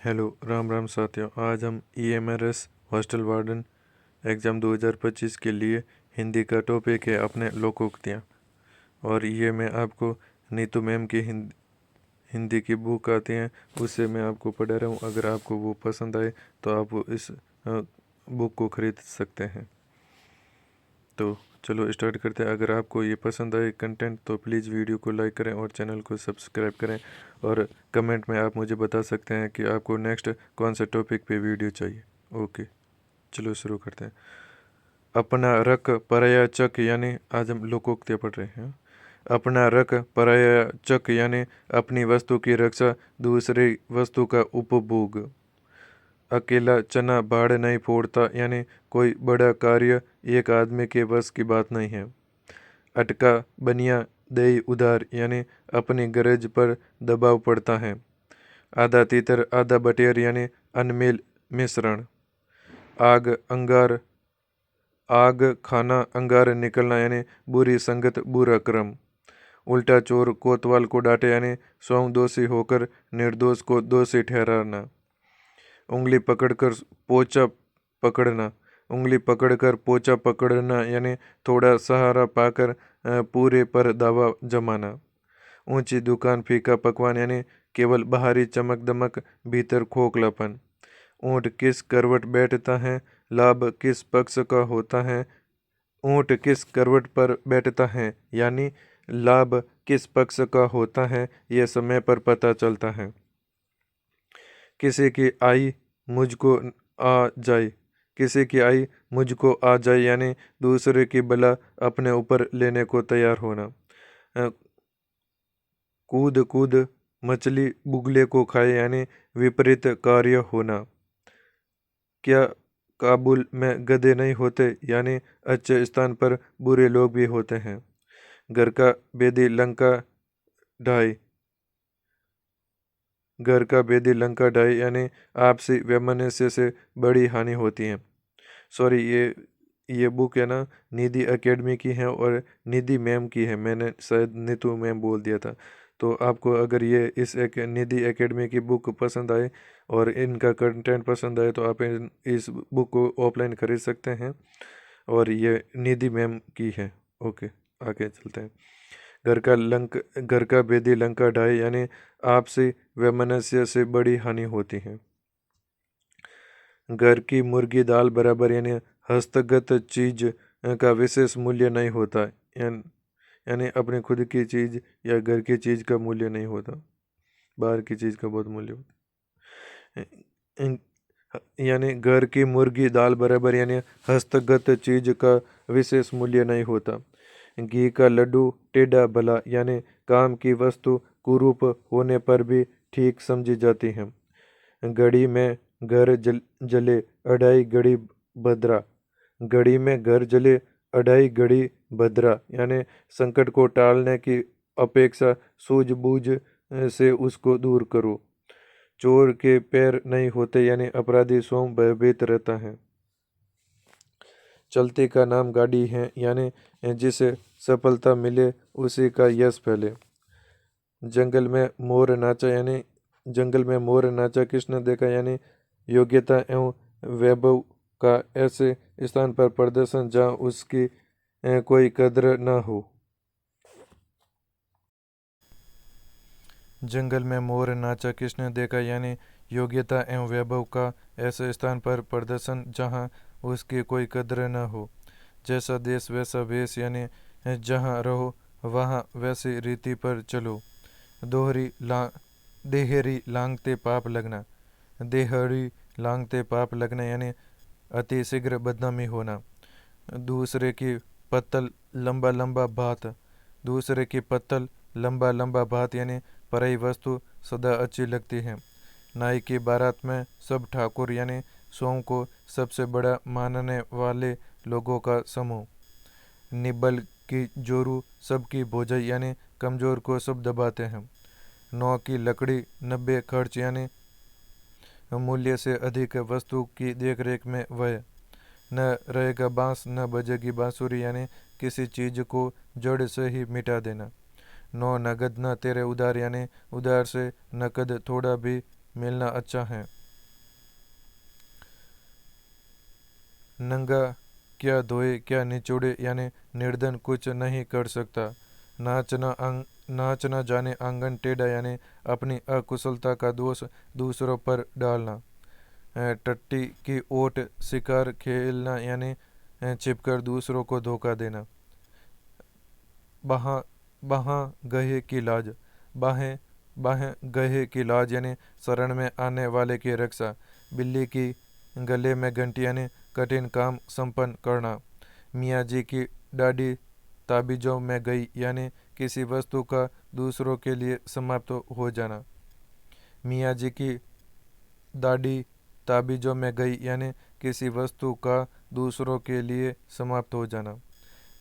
Hello Ram Ram साथियों। आज हम ईएमआरएस हॉस्टल वार्डन एग्ज़ाम 2025 के लिए हिंदी का टॉपिक है अपने लोकोक्तियाँ। और ये मैं आपको नीतू मैम की हिंदी की बुक आती हैं, उससे मैं आपको पढ़ा रहा हूँ। अगर आपको वो पसंद आए तो आप इस बुक को ख़रीद सकते हैं। तो चलो स्टार्ट करते हैं। अगर आपको ये पसंद आए कंटेंट तो प्लीज़ वीडियो को लाइक करें और चैनल को सब्सक्राइब करें। और कमेंट में आप मुझे बता सकते हैं कि आपको नेक्स्ट कौन से टॉपिक पे वीडियो चाहिए। ओके, चलो शुरू करते हैं। अपना रक पराया चक, यानी आज हम लोकोक्तियाँ पढ़ रहे हैं। अपना रक पराया चक यानी अपनी वस्तु की रक्षा, दूसरी वस्तु का उपभोग। अकेला चना बाढ़ नहीं फोड़ता, यानी कोई बड़ा कार्य एक आदमी के बस की बात नहीं है। अटका बनिया दई उधार, यानी अपनी गरज पर दबाव पड़ता है। आधा तीतर आधा बटेर, यानी अनमेल मिश्रण। आग अंगार आग खाना अंगार निकलना, यानी बुरी संगत बुरा क्रम। उल्टा चोर कोतवाल को डांटे, यानी स्वयं दोषी होकर निर्दोष को दोषी ठहराना। उंगली पकड़कर पोचा पकड़ना उंगली पकड़कर पोचा पकड़ना, यानी थोड़ा सहारा पाकर पूरे पर दावा जमाना। ऊंची दुकान फीका पकवान, यानी केवल बाहरी चमक दमक, भीतर खोखलापन। ऊंट किस करवट बैठता है, लाभ किस पक्ष का होता है। ऊंट किस करवट पर बैठता है यानी लाभ किस पक्ष का होता है, यह समय पर पता चलता है। किसी की आई मुझको आ जाए किसी की आई मुझको आ जाए, यानी दूसरे की बला अपने ऊपर लेने को तैयार होना। कूद कूद मछली बुगले को खाए, यानी विपरीत कार्य होना। क्या काबुल में गधे नहीं होते, यानी अच्छे स्थान पर बुरे लोग भी होते हैं। घर का बेदी लंका ढाई घर का बेदी लंका ढाई, यानी आपसी वैमनस्य से बड़ी हानि होती है। सॉरी, ये बुक है ना, निधि एकेडमी की है और निधि मैम की है। मैंने शायद नीतू मैम बोल दिया था। तो आपको अगर ये इस निधि एकेडमी की बुक पसंद आए और इनका कंटेंट पसंद आए तो आप इस बुक को ऑफलाइन खरीद सकते हैं। और ये निधि मैम की है। ओके, आगे चलते हैं। घर का बेदी लंका ढाई, यानी आपसी वैमनस्य से बड़ी हानि होती है। घर की मुर्गी दाल बराबर, यानी हस्तगत चीज का विशेष मूल्य नहीं होता। यानी अपनी खुद की चीज या घर की चीज का मूल्य नहीं होता, बाहर की चीज का बहुत मूल्य होता। यानी घर की मुर्गी दाल बराबर, यानी हस्तगत चीज का विशेष मूल्य नहीं होता। घी का लड्डू टेढ़ा भला, यानी काम की वस्तु कुरूप होने पर भी ठीक समझी जाती है। घड़ी में घर जले अढ़ाई घड़ी भद्रा घड़ी में घर जले अढ़ाई घड़ी भद्रा, यानी संकट को टालने की अपेक्षा सूझबूझ से उसको दूर करो। चोर के पैर नहीं होते, यानी अपराधी स्वयं भयभीत रहता है। चलती का नाम गाड़ी है, यानी जिसे सफलता मिले उसी का यश फैले। जंगल में मोर नाचा, यानी जंगल में मोर नाचा किसने देखा, यानी योग्यता एवं वैभव का ऐसे स्थान पर प्रदर्शन जहाँ उसकी कोई कद्र न हो। जंगल में मोर नाचा किसने देखा, यानी योग्यता एवं वैभव का ऐसे स्थान पर प्रदर्शन जहाँ उसकी कोई कद्र न हो। जैसा देश वैसा वेश, यानी जहाँ रहो वहाँ वैसी रीति पर चलो। देहरी लांगते पाप लगना देहरी लांगते पाप लगना, यानी अति शीघ्र बदनामी होना। दूसरे की पत्तल लंबा लंबा भात दूसरे की पत्तल लंबा लंबा भात, यानी पराई वस्तु सदा अच्छी लगती है। नाई की बारात में सब ठाकुर, यानी स्वयं को सबसे बड़ा मानने वाले लोगों का समूह। निब्बल की जोरू सबकी भोजई, यानी कमजोर को सब दबाते हैं। 9 की लकड़ी 90 खर्च, यानी मूल्य से अधिक वस्तु की देखरेख में व्यय। न रहेगा बांस न बजेगी बांसुरी, यानी किसी चीज को जड़ से ही मिटा देना। 9 नगद न तेरे उधार, यानी उधार से नकद थोड़ा भी मिलना अच्छा है। नंगा क्या धोए क्या निचोड़े यानी निर्धन कुछ नहीं कर सकता। नाच न जाने आंगन टेढ़ा यानी अपनी अकुशलता का दोष दूसरों पर डालना। टट्टी की ओट शिकार खेलना यानी छिपकर दूसरों को धोखा देना। बहा बहा गहे की लाज, बाहें बाहें गहे की लाज यानी शरण में आने वाले की रक्षा। बिल्ली की गले में घंटी यानी कठिन काम संपन्न करना। मियाँ जी की दाढ़ी ताबीजों में गई यानी किसी वस्तु का दूसरों के लिए समाप्त हो जाना। मियाँ जी की दाढ़ी ताबीजों में गई यानी किसी वस्तु का दूसरों के लिए समाप्त हो जाना।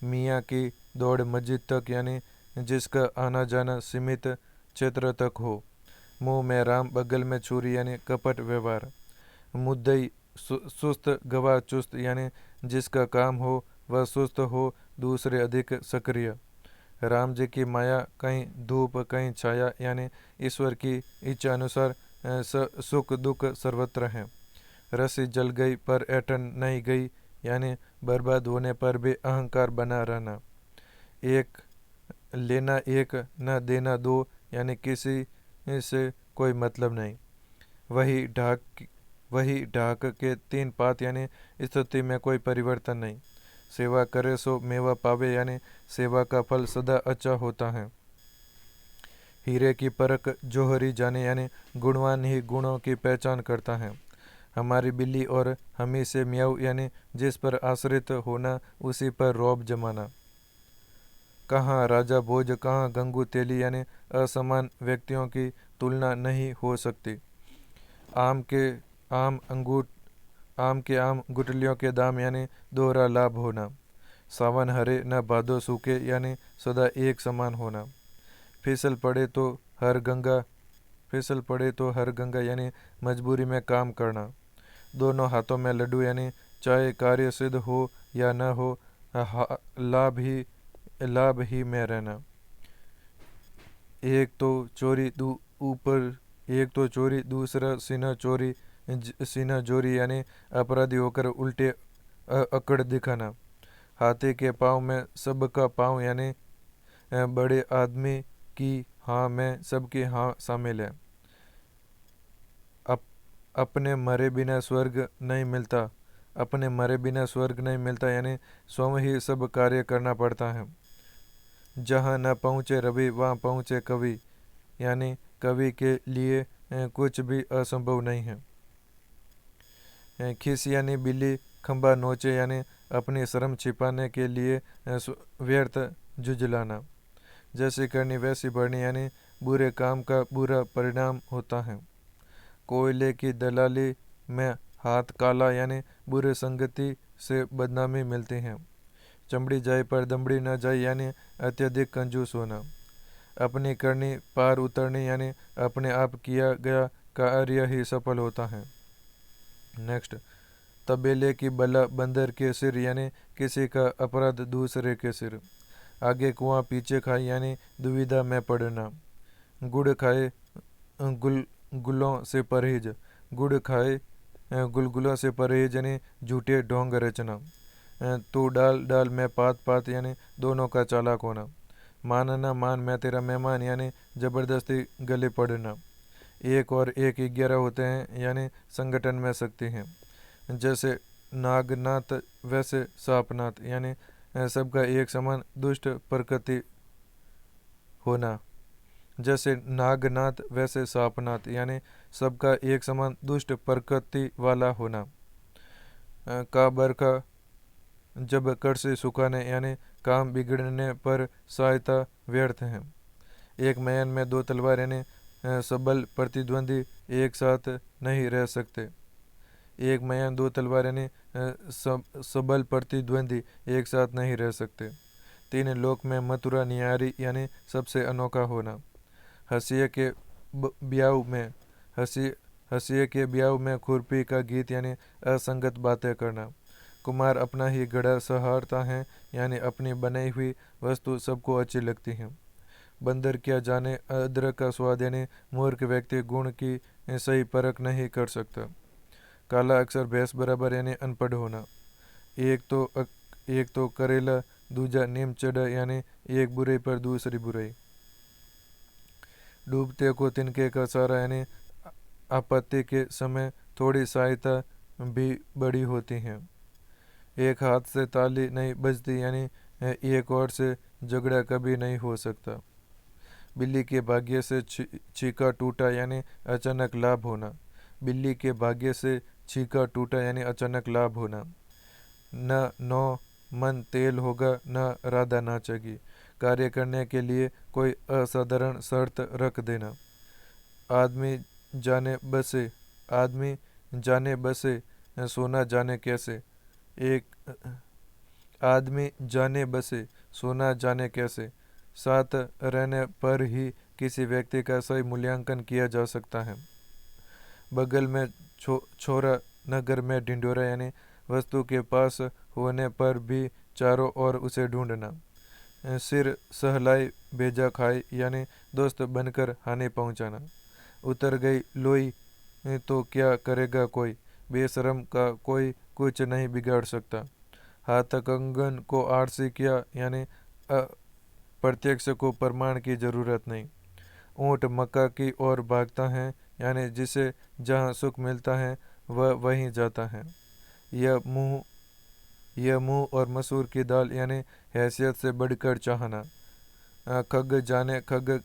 मियाँ की दौड़ मस्जिद तक यानी जिसका आना जाना सीमित क्षेत्र तक हो। मुंह में राम बगल में छुरी यानी कपट व्यवहार। मुद्दई सुस्त गवाह चुस्त यानी जिसका काम हो वह सुस्त हो, दूसरे अधिक सक्रिय। राम जी की माया कहीं धूप कहीं छाया यानी ईश्वर की इच्छा अनुसार सुख दुख सर्वत्र है। रस्सी जल गई पर ऐंठन नहीं गई यानी बर्बाद होने पर भी अहंकार बना रहना। एक लेना एक न देना दो यानी किसी से कोई मतलब नहीं। वही ढाक के तीन पात यानी स्थिति में कोई परिवर्तन नहीं। सेवा करे सो मेवा पावे यानी सेवा का फल सदा अच्छा होता है। हीरे की परख जोहरी जाने यानी गुणवान ही गुणों की पहचान करता है। हमारी बिल्ली और हमी से म्याऊ यानी जिस पर आश्रित होना उसी पर रौब जमाना। कहाँ राजा भोज कहाँ गंगू तेली यानी असमान व्यक्तियों की तुलना नहीं हो सकती। आम के आम गुटलियों के दाम यानी दोहरा लाभ होना। सावन हरे न भादो सूखे यानी सदा एक समान होना। फिसल पड़े तो हर गंगा यानी मजबूरी में काम करना। दोनों हाथों में लड्डू यानी चाहे कार्य सिद्ध हो या न हो लाभ ही में रहना। एक तो चोरी दूसरा सीना चोरी यानी अपराधी होकर उल्टे अकड़ दिखाना। हाथी के पाँव में सबका पाँव यानी बड़े आदमी की हाँ में सबकी हाँ शामिल है। अपने मरे बिना स्वर्ग नहीं मिलता यानी स्वयं ही सब कार्य करना पड़ता है। जहाँ न पहुँचे रवि वहाँ पहुँचे कवि यानी कवि के लिए कुछ भी असंभव नहीं है। खिस यानी बिल्ली खंबा नोचे यानी अपनी शर्म छिपाने के लिए व्यर्थ जुझलाना। जैसी करनी वैसी बढ़नी यानी बुरे काम का बुरा परिणाम होता है। कोयले की दलाली में हाथ काला यानी बुरे संगति से बदनामी मिलती है। चमड़ी जाए पर दमड़ी न जाए यानी अत्यधिक कंजूस होना। अपनी करनी पार उतरनी यानी अपने आप किया गया कार्य ही सफल होता है। नेक्स्ट, तबेले की बला बंदर के सिर यानी किसी का अपराध दूसरे के सिर। आगे कुआं पीछे खाई यानी दुविधा में पड़ना। गुड़ खाए गुलगुलों से परहेज यानी झूठे ढोंग रचना। तू डाल में पात यानी दोनों का चालाक होना। मान मैं तेरा मेहमान यानी जबरदस्ती गले पड़ना। एक और एक 11 होते हैं यानी संगठन में शक्ति है। जैसे नागनाथ वैसे सांपनाथ यानी सबका एक समान दुष्ट प्रकृति होना। जैसे नागनाथ वैसे सांपनाथ यानी सबका एक समान दुष्ट प्रकृति वाला होना। का बरखा जब कड़छी सुखाने यानी काम बिगड़ने पर सहायता व्यर्थ है। एक मैदान में दो तलवार यानी सबल प्रतिद्वंदी एक साथ नहीं रह सकते। एक मैदान दो तलवार यानी सबल प्रतिद्वंदी एक साथ नहीं रह सकते। तीन लोक में मथुरा नियारी यानी सबसे अनोखा होना। हंसिए के ब्याह में खुरपी का गीत यानी असंगत बातें करना। कुमार अपना ही गढ़ा सहारता है यानी अपनी बनाई हुई वस्तु सबको अच्छी लगती है। बंदर क्या जाने अदरक का स्वाद, यानी मूर्ख व्यक्ति गुण की सही परख नहीं कर सकता। काला अक्षर भैंस बराबर यानी अनपढ़ होना। एक तो करेला, दूजा नीम चढ़ा, यानी एक बुराई पर दूसरी बुराई। डूबते को तिनके का सारा, यानी आपत्ति के समय थोड़ी सहायता भी बड़ी होती है। एक हाथ से ताली नहीं बजती, यानी एक और से झगड़ा कभी नहीं हो सकता। बिल्ली के भाग्य से छीका टूटा, यानी अचानक लाभ होना। बिल्ली के भाग्य से छीका टूटा, यानी अचानक लाभ होना। न नौ मन तेल होगा, न राधा नाचेगी। कार्य करने के लिए कोई असाधारण शर्त रख देना। आदमी जाने बसे, सोना जाने कैसे। एक आदमी जाने बसे, सोना जाने कैसे। साथ रहने पर ही किसी व्यक्ति का सही मूल्यांकन किया जा सकता है। बगल में छोरा, नगर में ढिंढोरा, यानी वस्तु के पास होने पर भी चारों ओर उसे ढूंढना। सिर सहलाई भेजा खाए, यानी दोस्त बनकर हानि पहुंचाना। उतर गई लोई तो क्या करेगा कोई, बेशरम का कोई कुछ नहीं बिगाड़ सकता। हाथ कंगन को आरसी किया, यानी प्रत्यक्ष को प्रमाण की जरूरत नहीं। ऊँट मक्का की ओर भागता है, यानी जिसे जहाँ सुख मिलता है वह वहीं जाता है। यह मुँह और मसूर की दाल, यानी हैसियत से बढ़कर चाहना। खग जाने खग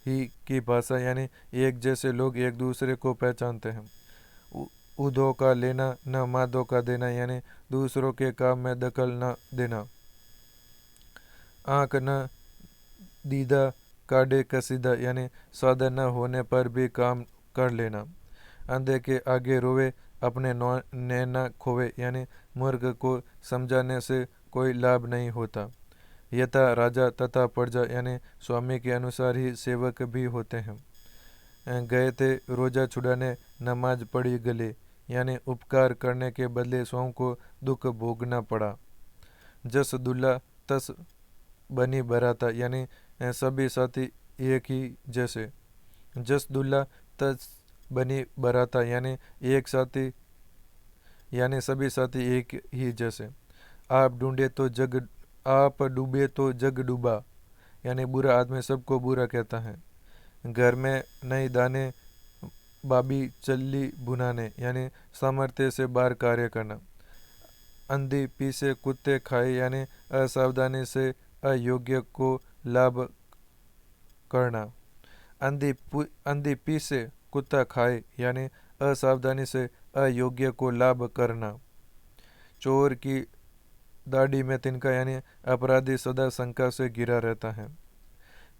ही की भाषा, यानी एक जैसे लोग एक दूसरे को पहचानते हैं। उधो का लेना, न मादो का देना, यानी दूसरों के काम में दखल न देना। आँख न दीदा काढ़े कसीदा, यानी साधन न होने पर भी काम कर लेना। अंधे के आगे रोवे, अपने नैना खोवे, यानी मूर्ख को समझाने से कोई लाभ नहीं होता। यथा राजा तथा प्रजा, यानी स्वामी के अनुसार ही सेवक भी होते हैं। गए थे रोजा छुड़ाने, नमाज पढ़ी गले, यानी उपकार करने के बदले स्वयं को दुख भोगना पड़ा। जस दुल्ला तस बनी बराता, यानी सभी साथी एक ही जैसे। जस दुल्ला तस बनी बराता, यानी एक साथी, यानी सभी साथी एक ही जैसे। आप डूबे तो जग डूबा, यानी बुरा आदमी सबको बुरा कहता है। घर में नई दाने, बाबी चल्ली बुनाने, यानी सामर्थ्य से बाहर कार्य करना। अंधी पीसे कुत्ते खाए, यानी असावधानी से अयोग्य को लाभ करना। अंधी पीसे कुत्ता खाए, यानी असावधानी से अयोग्य को लाभ करना। चोर की दाढ़ी में तिनका, यानी अपराधी सदा शंका से घिरा रहता है।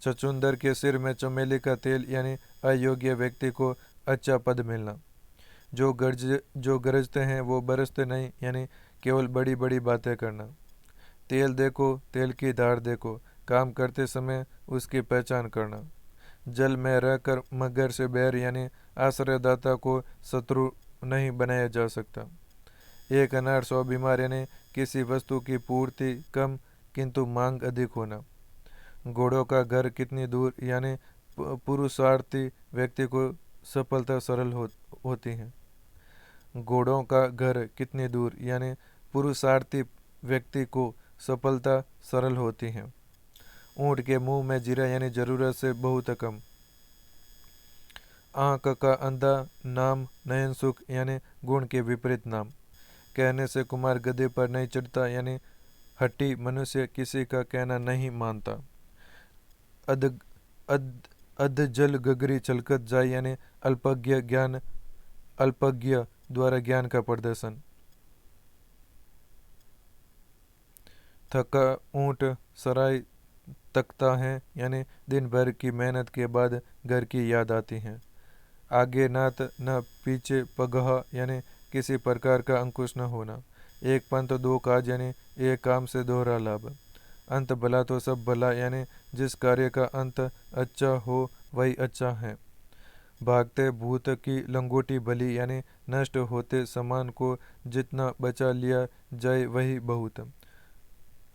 छछूंदर के सिर में चमेली का तेल, यानी अयोग्य व्यक्ति को अच्छा पद मिलना। जो गरजते हैं वो बरसते नहीं, यानी केवल बड़ी बड़ी बातें करना। तेल देखो, तेल की धार देखो, काम करते समय उसकी पहचान करना। जल में रहकर मगर से बैर, यानी आश्रयदाता को शत्रु नहीं बनाया जा सकता। एक अनार 100 बीमार, यानी किसी वस्तु की पूर्ति कम किंतु मांग अधिक होना। घोड़ों का घर कितनी दूर, यानी पुरुषार्थी व्यक्ति को सफलता सरल होती है। घोड़ों का घर कितनी दूर, यानी पुरुषार्थी व्यक्ति को सफलता सरल होती है। ऊँट के मुंह में जीरा, यानी जरूरत से बहुत कम। आँख का अंधा नाम नयन सुख, यानी गुण के विपरीत नाम। कहने से कुमार गधे पर नहीं चढ़ता, यानी हट्टी मनुष्य किसी का कहना नहीं मानता। अध जल गगरी छलकत जाए, यानी अल्पज्ञ द्वारा ज्ञान का प्रदर्शन। थका ऊँट सराय तकता है, यानी दिन भर की मेहनत के बाद घर की याद आती है। आगे नात न पीछे पगहा, यानी किसी प्रकार का अंकुश न होना। एक पंथ दो काज, यानी एक काम से दोहरा लाभ। अंत भला तो सब भला, यानी जिस कार्य का अंत अच्छा हो वही अच्छा है। भागते भूत की लंगोटी भली, यानी नष्ट होते सामान को जितना बचा लिया जाए वही बहुत।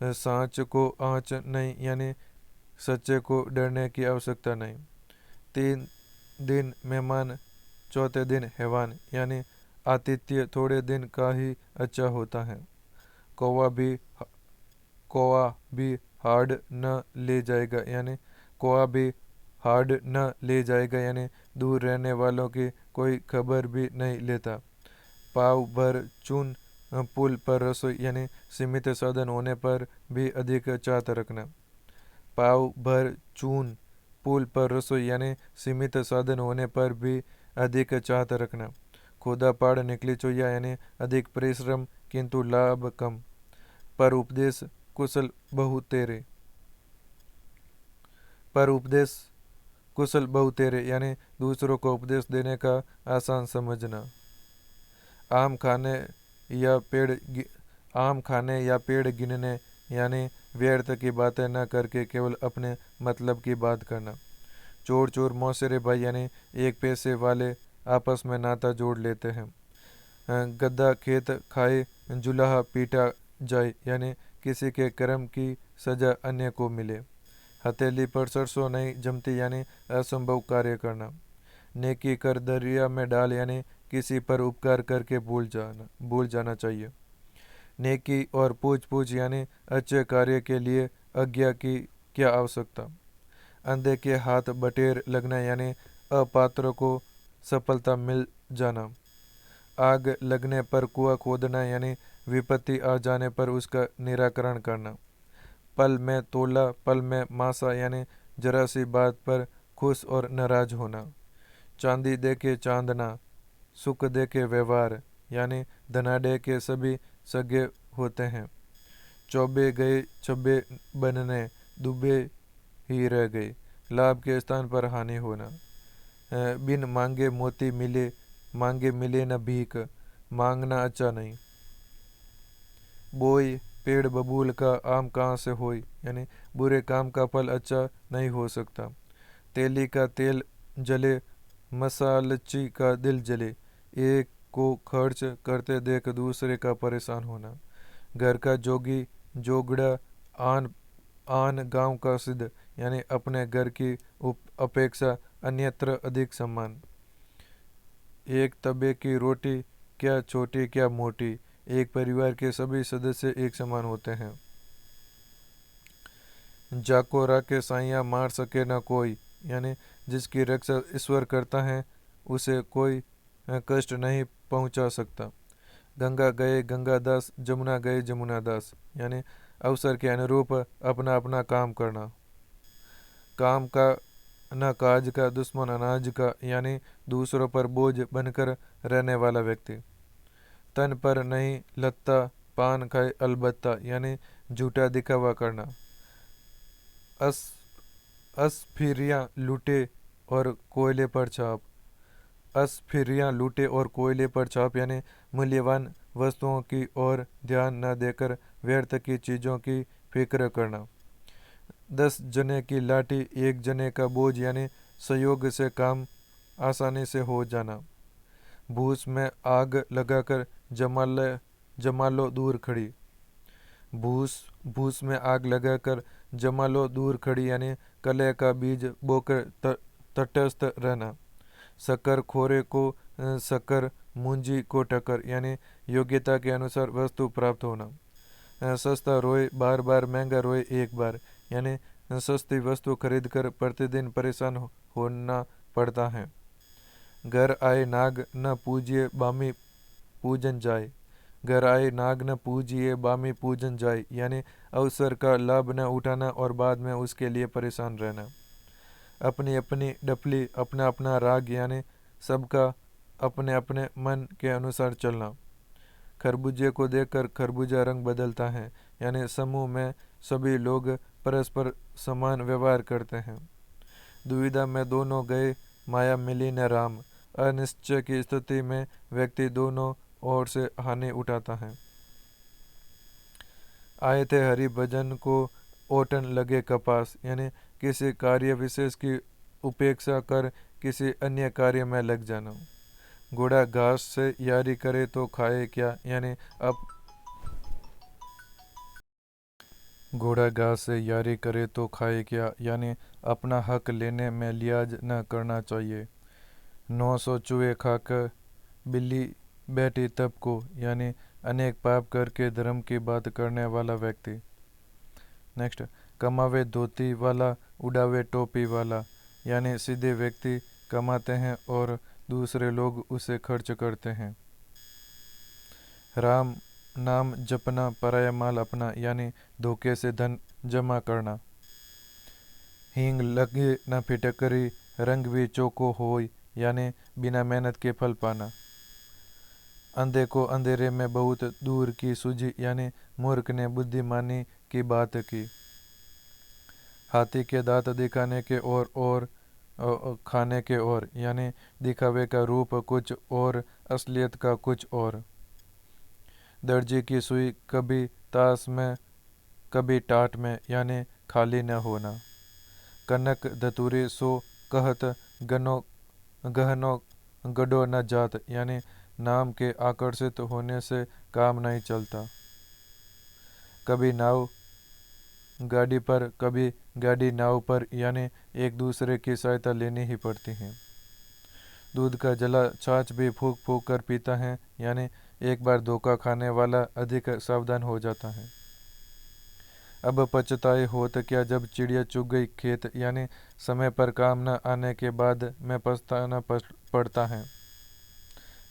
सांच को आँच नहीं, यानी सच्चे को डरने की आवश्यकता नहीं। 3 दिन मेहमान, चौथे दिन हैवान, यानी आतिथ्य थोड़े दिन का ही अच्छा होता है। कौवा भी कौवा भी हार्ड न ले जाएगा, यानी कौवा भी हार्ड न ले जाएगा, यानी दूर रहने वालों की कोई खबर भी नहीं लेता। पाव भर चून पुल पर रसोई, यानी सीमित साधन होने पर भी अधिक चाहत रखना। पाव भर चून पुल पर रसोई, यानी सीमित साधन होने पर भी अधिक चाहत रखना। खुदा पाड़ निकली चोया, यानी अधिक परिश्रम किंतु लाभ कम। पर उपदेश कुशल बहु तेरे, पर उपदेश कुशल बहु तेरे, यानी दूसरों को उपदेश देने का आसान समझना। आम खाने आम खाने या पेड़ गिनने, यानी व्यर्थ की बातें न करके केवल अपने मतलब की बात करना। चोर चोर मौसेरे भाई, यानी एक पैसे वाले आपस में नाता जोड़ लेते हैं। गद्दा खेत खाए जुलाहा पीटा जाए, यानी किसी के कर्म की सजा अन्य को मिले। हथेली पर सरसों नहीं जमती, यानी असंभव कार्य करना। नेकी कर दरिया में डाल, यानी किसी पर उपकार करके भूल जाना चाहिए। नेकी और पूछ पूछ, यानी अच्छे कार्य के लिए आज्ञा की क्या आवश्यकता। अंधे के हाथ बटेर लगना, यानी अपात्र को सफलता मिल जाना। आग लगने पर कुआं खोदना, यानी विपत्ति आ जाने पर उसका निराकरण करना। पल में तोला पल में मासा, यानी जरा सी बात पर खुश और नाराज होना। चांदी दे के चांदना, सुख दे के व्यवहार, यानी धनाढ़ के सभी सगे होते हैं। चौबे गए छब्बे बनने, डूबे ही रह गए। लाभ के स्थान पर हानि होना। बिन मांगे मोती मिले, मांगे मिले न भीख, मांगना अच्छा नहीं। बोई पेड़ बबूल का, आम कहाँ से होई, यानी बुरे काम का फल अच्छा नहीं हो सकता। तेली का तेल जले, मसालची का दिल जले। एक को खर्च करते देख दूसरे का परेशान होना। घर का जोगी जोगड़ा, आन आन गांव का सिद्ध, यानी अपने घर की अपेक्षा अन्यत्र अधिक सम्मान। एक तबे की रोटी, क्या छोटी क्या मोटी, एक परिवार के सभी सदस्य एक समान होते हैं। जाको राके साइया, मार सके न कोई, यानी जिसकी रक्षा ईश्वर करता है उसे कोई कष्ट नहीं पहुंचा सकता। गंगा गए गंगादास, जमुना गए जमुनादास, यानी अवसर के अनुरूप अपना अपना काम करना। काम का न काज का, दुश्मन अनाज का, यानी दूसरों पर बोझ बनकर रहने वाला व्यक्ति। तन पर नहीं लत्ता, पान खाए अलबत्ता, यानी झूठा दिखावा करना। अस्फिरियाँ लूटे और कोयले पर छाप, अस्फिरियाँ लूटे और कोयले पर छाप, यानी मूल्यवान वस्तुओं की ओर ध्यान न देकर व्यर्थ की चीज़ों की फिक्र करना। 10 जने की लाठी, एक जने का बोझ, यानी सहयोग से काम आसानी से हो जाना। भूस में आग लगाकर जमा लो दूर खड़ी, भूस भूस में आग लगाकर जमा लो दूर खड़ी, यानी कलह का बीज बोकर तटस्थ रहना। शक्कर खोरे को शक्कर, मूंजी को टक्कर, यानी योग्यता के अनुसार वस्तु प्राप्त होना। सस्ता रोए बार बार, महंगा रोए एक बार, यानी सस्ती वस्तु खरीदकर प्रतिदिन परेशान होना पड़ता है। घर आए नाग न पूजिए बामी पूजन जाए, घर आए नाग न पूजिए बामी पूजन जाए, यानी अवसर का लाभ न उठाना और बाद में उसके लिए परेशान रहना। अपनी अपनी डफली, अपना अपना राग, यानी सबका अपने अपने मन के अनुसार चलना। खरबूजे को देखकर खरबूजा रंग बदलता है, यानी समूह में सभी लोग परस्पर समान व्यवहार करते हैं। दुविधा में दोनों गए, माया मिली न राम, अनिश्चय की स्थिति में व्यक्ति दोनों ओर से हानि उठाता है। आए थे हरि भजन को, ओटन लगे कपास, यानी किसी कार्य विशेष की उपेक्षा कर किसी अन्य कार्य में लग जाना। घोड़ा घास से यारी करे तो खाए क्या, यानी घोड़ा घास से यारी करे तो खाए क्या, यानी अपना हक लेने में लिहाज न करना चाहिए। 900 चूहे खाकर बिल्ली बैठी तब को, यानी अनेक पाप करके धर्म की बात करने वाला व्यक्ति। नेक्स्ट, कमावे धोती वाला उड़ावे टोपी वाला, यानी सीधे व्यक्ति कमाते हैं और दूसरे लोग उसे खर्च करते हैं। राम नाम जपना पराया माल अपना, यानी धोखे से धन जमा करना। हींग लगे न फिटकरी रंग भी चोखो होय, यानी बिना मेहनत के फल पाना। अंधे को अंधेरे में बहुत दूर की सूझी, यानी मूर्ख ने बुद्धिमानी की बात की। हाथी के दांत दिखाने के और खाने के और, यानी दिखावे का रूप कुछ और असलियत का कुछ और। दर्जी की सुई कभी ताश में कभी टाट में, यानी खाली न होना। कनक धतूरी सो कहत गनो गहनो गडो न जात, यानी नाम के आकर्षित होने से काम नहीं चलता। कभी नाव गाड़ी पर कभी गाड़ी नाव पर, यानी एक दूसरे की सहायता लेनी ही पड़ती है। दूध का जला छाछ भी फूक फूक कर पीता है, यानी एक बार धोखा खाने वाला अधिक सावधान हो जाता है। अब पछताए होत क्या जब चिड़िया चुग गई खेत, यानी समय पर काम न आने के बाद में पछताना पड़ता है।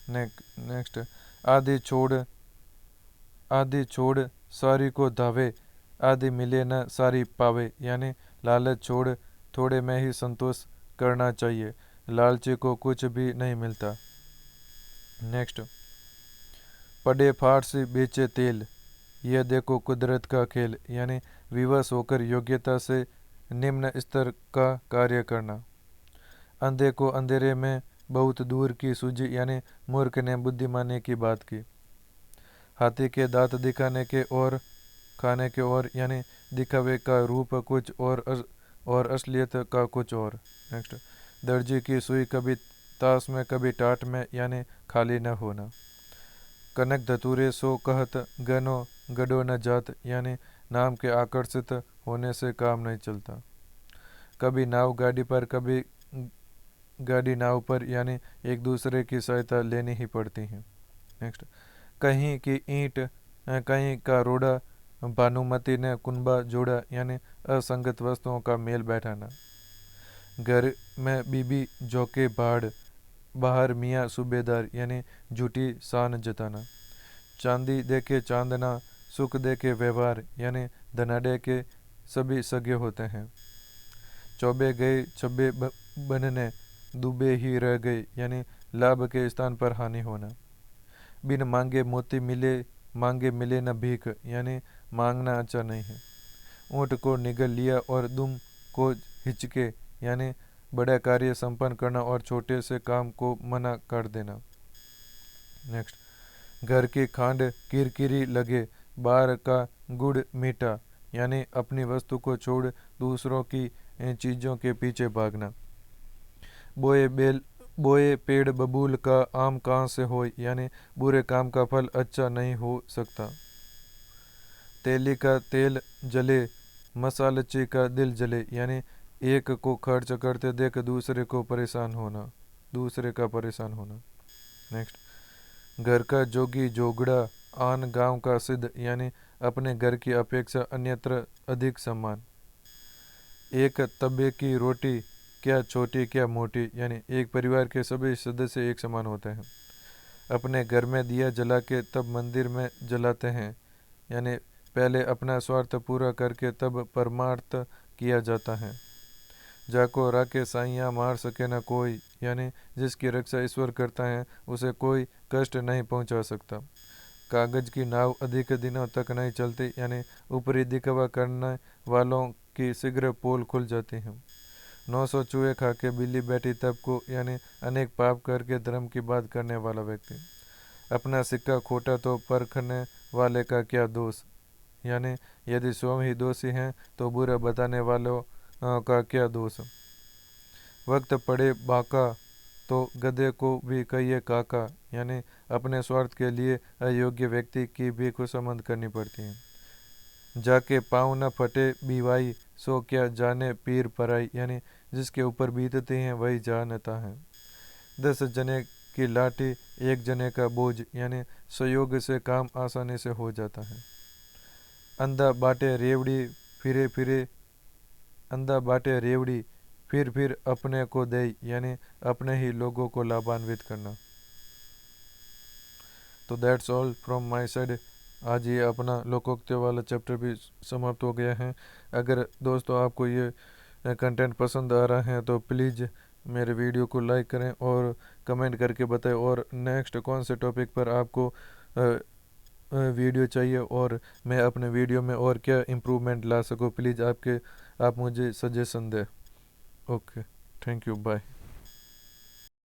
नेक्स्ट, आदि छोड़ सारी को धावे, आदि मिले न सारी पावे, यानी लालच छोड़ थोड़े में ही संतोष करना चाहिए, लालची को कुछ भी नहीं मिलता। नेक्स्ट, पड़े फारसी बेचे तेल, यह देखो कुदरत का खेल, यानी विवश होकर योग्यता से निम्न स्तर का कार्य करना। अंधे को अंधेरे में बहुत दूर की सूझी, यानी मूर्ख ने बुद्धिमानी की बात की। हाथी के दांत दिखाने के और खाने के और, यानी दिखावे का रूप कुछ और असलियत का कुछ और। नेक्स्ट, दर्जी की सुई कभी ताश में कभी टाट में, यानी खाली न होना। कनक धतूरे सो कहत गनो गडो न जात, यानी नाम के आकर्षित होने से काम नहीं चलता। कभी नाव गाड़ी पर कभी गाड़ी नाव पर, यानी एक दूसरे की सहायता लेनी ही पड़ती है। नेक्स्ट, कहीं की ईंट कहीं का रोड़ा, भानुमति ने कुनबा जोड़ा, यानी असंगत वस्तुओं का मेल बैठाना। घर में बीबी जोके बाढ़, बाहर मियाँ सूबेदार, यानी झूठी शान जताना। चांदी देके चांदना, सुख देके व्यवहार, यानी धनाढ़े के सभी सगे होते हैं। चौबे गए छब्बे बनने, डूबे ही रह गए, यानी लाभ के स्थान पर हानि होना। बिन मांगे मोती मिले, मांगे मिले न भीख, यानी मांगना अच्छा नहीं है। ऊँट को निगल लिया और दुम को हिचके, यानी बड़ा कार्य संपन्न करना और छोटे से काम को मना कर देना। नेक्स्ट, घर की खांड किरकिरी लगे, बाहर का गुड़ मीठा, यानी अपनी वस्तु को छोड़ दूसरों की चीज़ों के पीछे भागना। बोए पेड़ बबूल का आम कहाँ से हो, यानी बुरे काम का फल अच्छा नहीं हो सकता। तेली का तेल जले, मसालची का दिल जले, यानी एक को खर्च करते देख दूसरे का परेशान होना। नेक्स्ट, घर का जोगी जोगड़ा, आन गांव का सिद्ध, यानी अपने घर की अपेक्षा अन्यत्र अधिक सम्मान। एक तबे की रोटी, क्या छोटी क्या मोटी, यानी एक परिवार के सभी सदस्य एक समान होते हैं। अपने घर में दिया जला के तब मंदिर में जलाते हैं, यानी पहले अपना स्वार्थ पूरा करके तब परमार्थ किया जाता है। जाको राके साइया मार सके न कोई, यानी जिसकी रक्षा ईश्वर करता है उसे कोई कष्ट नहीं पहुंचा सकता। कागज की नाव अधिक दिनों तक नहीं चलती, यानी ऊपरी दिखावा करने वालों की शीघ्र पोल खुल जाती है। 900 चूहे खा के बिल्ली बैठी तब को, यानी अनेक पाप करके धर्म की बात करने वाला व्यक्ति। अपना सिक्का खोटा तो परखने वाले का क्या दोष, यानी यदि स्वयं ही दोषी हैं तो बुरा बताने वालों का क्या दोष। वक्त पड़े बाका तो गधे को भी कहिए काका, यानी अपने स्वार्थ के लिए अयोग्य व्यक्ति की भी खुशामद करनी पड़ती है। जाके पाँव न फटे बीवाई, सो क्या जाने पीर पराई, यानी जिसके ऊपर बीतते हैं वही जानता है। 10 जने की लाठी, एक जने का बोझ, यानी सहयोग से काम आसानी से हो जाता है। अंधा बाटे रेवड़ी फिरे फिरे, अंधा बाटे रेवड़ी फिर अपने को दे, यानी अपने ही लोगों को लाभान्वित करना। तो that's all from my side. आज ये अपना लोकोक्ति वाला चैप्टर भी समाप्त हो गया है। अगर दोस्तों आपको ये कंटेंट पसंद आ रहा है तो प्लीज़ मेरे वीडियो को लाइक करें और कमेंट करके बताएं, और नेक्स्ट कौन से टॉपिक पर आपको वीडियो चाहिए और मैं अपने वीडियो में और क्या इम्प्रूवमेंट ला सकूं, प्लीज़ आप मुझे सजेशन दें। Okay, thank you, bye.